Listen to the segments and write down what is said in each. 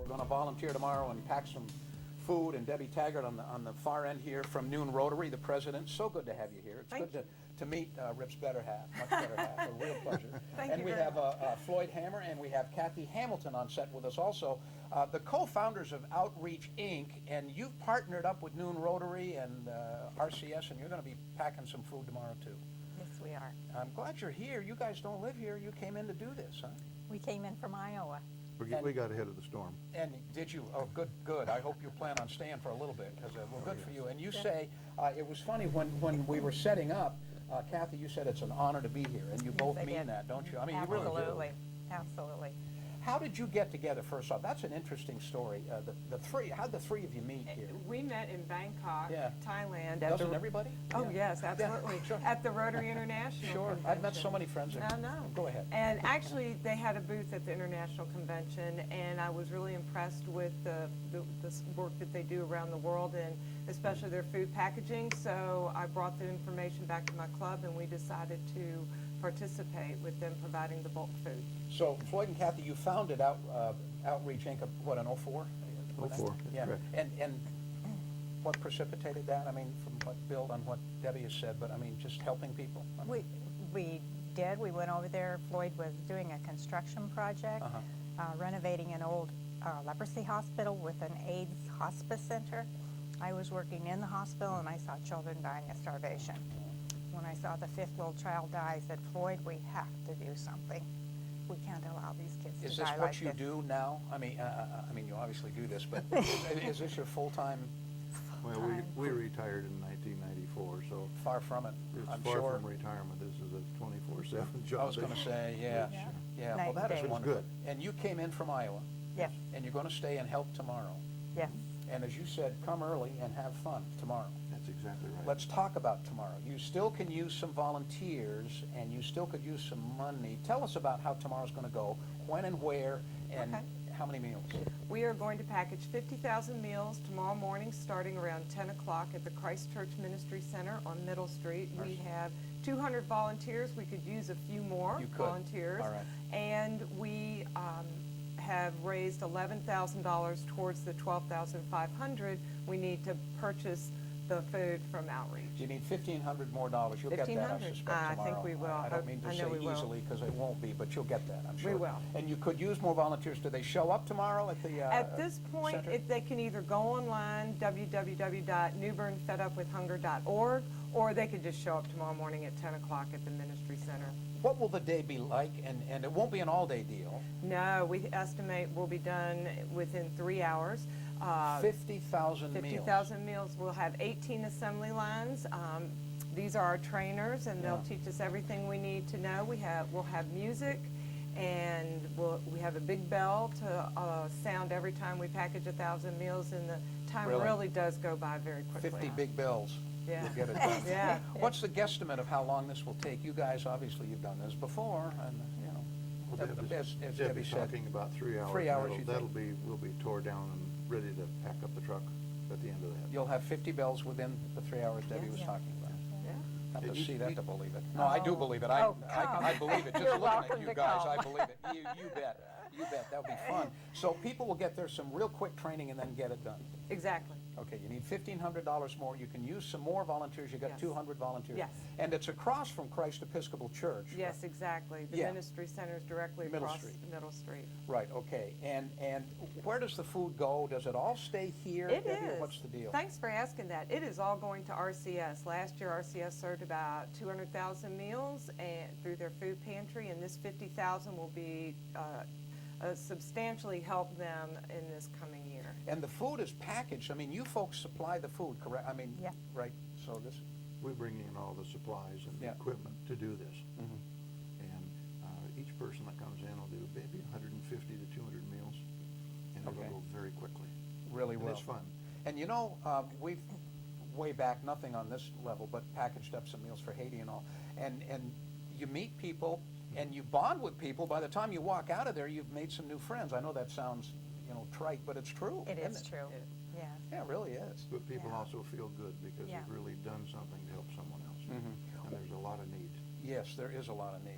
We're going to volunteer tomorrow and pack some food, and Debbie Taggart on the far end here from Noon Rotary, the president. So good to have you here. It's good to meet Rip's better half, much better half. A real pleasure. And we have Floyd Hammer and we have Kathy Hamilton on set with us also, the co-founders of Outreach Inc. And you've partnered up with Noon Rotary and RCS, and you're going to be packing some food tomorrow too. Yes, we are. I'm glad you're here. You guys don't live here. You came in to do this, huh? We came in from Iowa. We got ahead of the storm. And did you? Oh, good, good. I hope you plan on staying for a little bit, because well, good for you. And you say, it was funny, when we were setting up, Kathy, you said it's an honor to be here, and you both mean that, don't you? I mean, you really do. Absolutely, absolutely. How did you get together, first off? That's an interesting story. How'd the three of you meet here? We met in Bangkok, Thailand. Doesn't everybody? Oh, yes, absolutely. Yeah, sure. At the Rotary International Sure. Convention. I've met so many friends. I know. Go ahead. And actually, they had a booth at the International Convention, and I was really impressed with the work that they do around the world, and especially their food packaging. So I brought the information back to my club, and we decided to participate with them providing the bulk food. So, Floyd and Kathy, you founded Outreach Inc. What, in 04? 04, yeah. correct. And what precipitated that? I mean, from what build on what Debbie has said, but I mean, just helping people. I mean, We did. We went over there. Floyd was doing a construction project, renovating an old leprosy hospital with an AIDS hospice center. I was working in the hospital, and I saw children dying of starvation. When I saw the 5th little child die, I said, Floyd, we have to do something. We can't allow these kids to die like this. Is this what you do now? I mean, you obviously do this, but is this your full-time? Well, we retired in 1994, so far from it. I'm far from retirement. This is a 24/7 job. I was going to say, yeah. Well, that is wonderful. Good. And you came in from Iowa. Yes. And you're going to stay and help tomorrow. Yes. And as you said, come early and have fun tomorrow. That's exactly right. Let's talk about tomorrow. You still can use some volunteers, and you still could use some money. Tell us about how tomorrow's going to go, when and where, and how many meals. We are going to package 50,000 meals tomorrow morning, starting around 10 o'clock at the Christ Church Ministry Center on Middle Street. We have 200 volunteers. We could use a few more volunteers. All right. And we have raised $11,000 towards the $12,500 we need to purchase the food from Outreach. You need $1,500 more dollars. You'll get that, I suspect, tomorrow. I think we will. I don't mean to say easily, because it won't be, but you'll get that, I'm sure. We will. And you could use more volunteers. Do they show up tomorrow at the At this point, center? they can either go online, www.newbernfedupwithhunger.org, or they could just show up tomorrow morning at 10 o'clock at the Ministry Center. What will the day be like? And it won't be an all-day deal. No, we estimate we'll be done within 3 hours. 50,000 meals. 50,000 meals. We'll have 18 assembly lines. These are our trainers, and they'll teach us everything we need to know. We'll have music, and we have a big bell to sound every time we package 1,000 meals, and the time really does go by very quickly. 50 big bells. Yeah. You'll get it done. Yeah. What's the guesstimate of how long this will take? You guys, obviously, you've done this before, and Well, as Debbie Debbie's said, talking about 3 hours. 3 hours. We'll be tore down and ready to pack up the truck at the end of that. You'll have 50 bells within the 3 hours Debbie was talking about. Have to see that to believe it. No, I do believe it. I believe it. Just looking at you guys, I believe it. You bet. You bet. That'll be fun. So people will get there some real quick training and then get it done. Exactly. Okay, you need $1,500 more. You can use some more volunteers. You got 200 volunteers. Yes. And it's across from Christ Episcopal Church. Yes, exactly. The Ministry Center is directly across Middle Street. Right, okay. And where does the food go? Does it all stay here? It Debbie, is. or what's the deal? Thanks for asking that. It is all going to RCS. Last year, RCS served about 200,000 meals through their food pantry, and this 50,000 will be substantially help them in this coming year. And the food is packaged. I mean, you folks supply the food, correct? I mean, right? So this. We bring in all the supplies and the equipment to do this. And each person that comes in will do maybe 150 to 200 meals, and it'll go very quickly. Really well. It's fun. And we've way back, nothing on this level, but packaged up some meals for Haiti and all. And you meet people and you bond with people. By the time you walk out of there, you've made some new friends. I know that sounds, trite, but it's true. It is true. Yeah. Yeah, it really is. But people also feel good because they've really done something to help someone else. And there's a lot of need. Yes, there is a lot of need.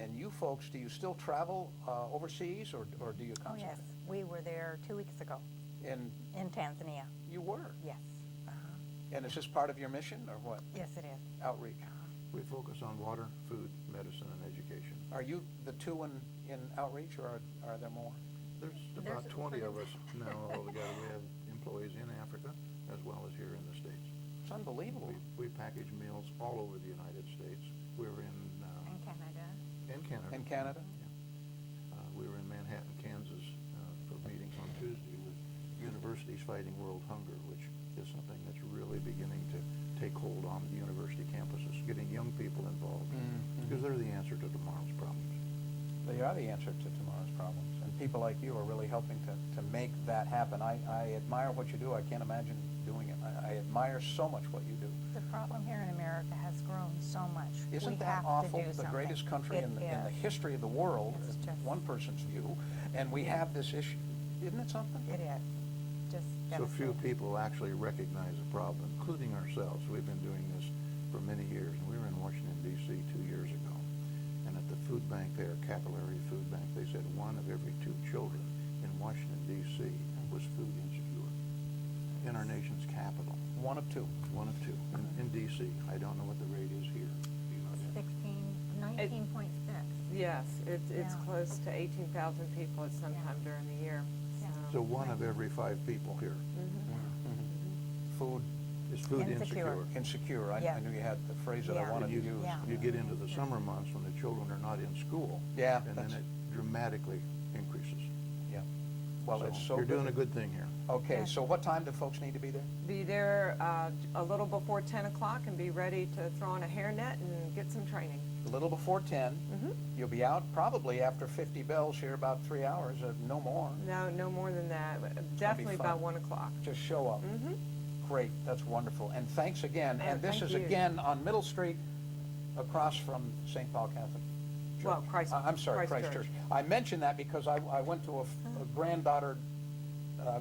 And you folks, do you still travel overseas, or do you Oh, concentrate? yes. We were there 2 weeks ago And in Tanzania. you were? Yes. Uh-huh. And is this part of your mission, or what? Yes, it is. Outreach. We focus on water, food, medicine, and education. Are you the two in outreach, or are there more? There's about 20 of us now altogether. We have employees in Africa as well as here in the States. It's unbelievable. We package meals all over the United States. We were in In Canada. Canada. In Canada? Yeah. We were in Manhattan, Kansas for meetings on Tuesday with Universities Fighting World Hunger, which is something that's really beginning to take hold on the university campuses, getting young people involved, because they're the answer to tomorrow's problems. They are the answer to tomorrow's problems. And people like you are really helping to make that happen. I admire what you do. I can't imagine doing it. I admire so much what you do. The problem here in America has grown so much. Isn't We that have to awful? do The something. greatest country It in the is. history of the world, It's just- one person's view, and we have this issue. Isn't it something? It is. Just So few devastating. people actually recognize the problem, including ourselves. We've been doing this for many years. We were in Washington, D.C. 2 years ago, and at the food bank there, Capillary Food Bank, they said 1 of every 2 children in Washington, D.C. was food insecure. In our nation's capital. 1 of 2. 1 of 2 in D.C. I don't know what the rate is here. Do you know that? 19.6. Yes, it's Yeah. close to 18,000 people at some time during the year. Yeah. So 1 of every 5 people here Food is food Insecure. insecure. insecure. I Yeah. knew you had the phrase that I Yeah. wanted to You- use. Yeah. You get into the summer months when the children are not in school. Yeah, And then that's- it dramatically increases. Yeah. Well, it's so You're good. doing a good thing here. Okay, Yeah. so what time do folks need to be there? Be there a little before 10 o'clock and be ready to throw on a hairnet and get some training. A little before 10. You'll be out probably after 50 bells here, about 3 hours, no more. No more than that. Definitely by fun. 1 o'clock. Just show up. Great, that's wonderful. And thanks again. And this thank is you. again on Middle Street, across from St. Paul Catholic Church. Well, Christ- I'm sorry, Christ Christ Church. Church. I mentioned that because I went to a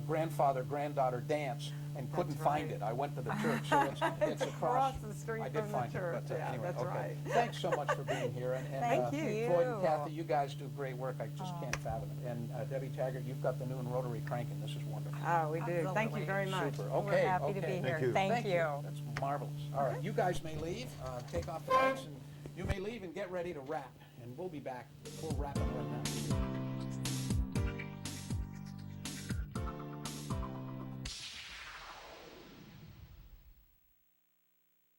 grandfather-granddaughter dance and couldn't That's find right. it. I went to the church, so it's across. across the street I did from the find church. it, but Yeah, anyway, that's okay. right. Thanks so much for being here. And Thank you. Floyd and Kathy, you guys do great work. I just can't fathom it. And Debbie Taggart, you've got the new Rotary cranking. This is wonderful. Oh, we do. Thank Absolutely. you very much. Super. We're Okay, happy to be okay. here. you. Thank you. That's marvelous. All right, you guys may leave, take off the lights, and you may leave and get ready to wrap. And we'll be back. We'll wrap it right now.